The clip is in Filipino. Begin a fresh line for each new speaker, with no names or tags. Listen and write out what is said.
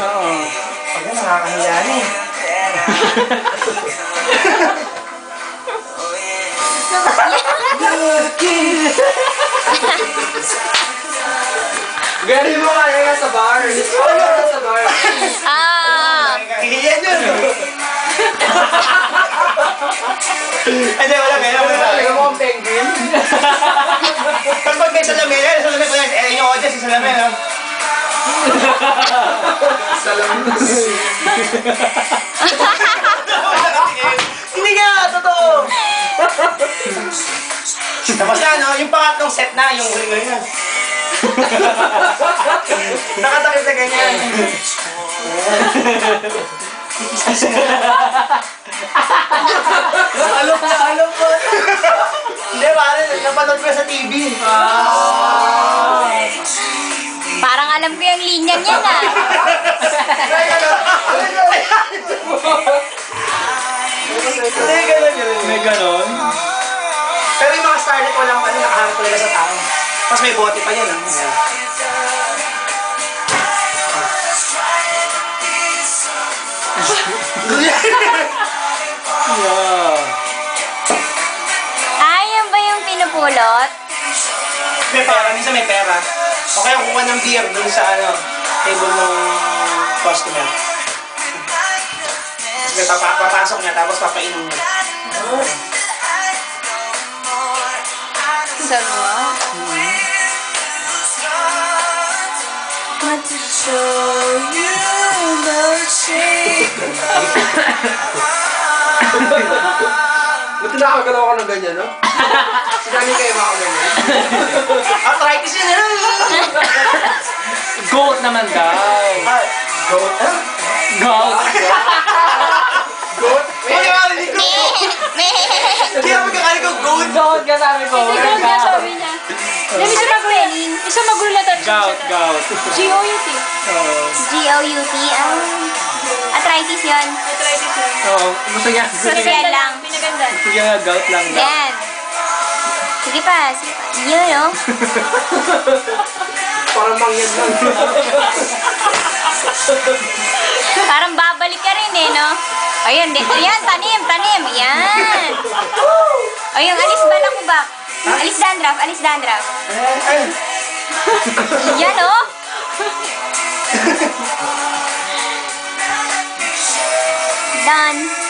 Oo.
Pag yan, nakakahiya na eh. Gari mo kaya sa bar. Kaya sa bar.
Kahihiyan yun. Hindi, wala
Talaga mo ang penguin.
Kapag may salamin ko yan. Eh, yung audience, yung salamin, ha?
Salamin.
Hindi nga, totoo. Tapos na, no? Yung pangatlong set na, yung huli-huli na. Nakatakit na ganyan.
Alok po.
Hindi, pare, napanood ko sa TV.
Parang alam ko yung linya niya na.
Hindi, gano'n.
May ganon.
Pero yung mga starlet, walang nakaharap talaga sa tao. Tapos may bote pa yan, ha?
Yeah.
Yan ba yung pinupulot?
May pera, minsan may pera. O kaya kukuha ng beer dun sa table ng customer. Tapos may papasok niya, tapos papainom niya.
Sama. Want to show you the shape.
Buti nakagalaw ka ng ganyan, no? Sinani kayo mga ganyan.
Arthritis yun, ano?
Goat naman daw.
Goat?
Goat.
Goat?
Uy, marinig ko! Kaya magkakali ko, goat!
Goat ka sabi ko.
Hindi ko nga sabi niya. Hindi, isa magulatan siya.
Gout.
G-O-U-T.
G-O-U-T. Arthritis yun.
Arthritis yun.
Oo. Gusto niya.
Social lang.
Pinaganda.
Gusto niya nga gout lang daw.
Yan. Sige pa. Yun, no?
Parang mangyan lang.
Parang babalik ka rin eh, no? Ayun, ayan, tanim. Yan. Ayun, alis balakubak. Alis dandruff. Yan, oh. Done.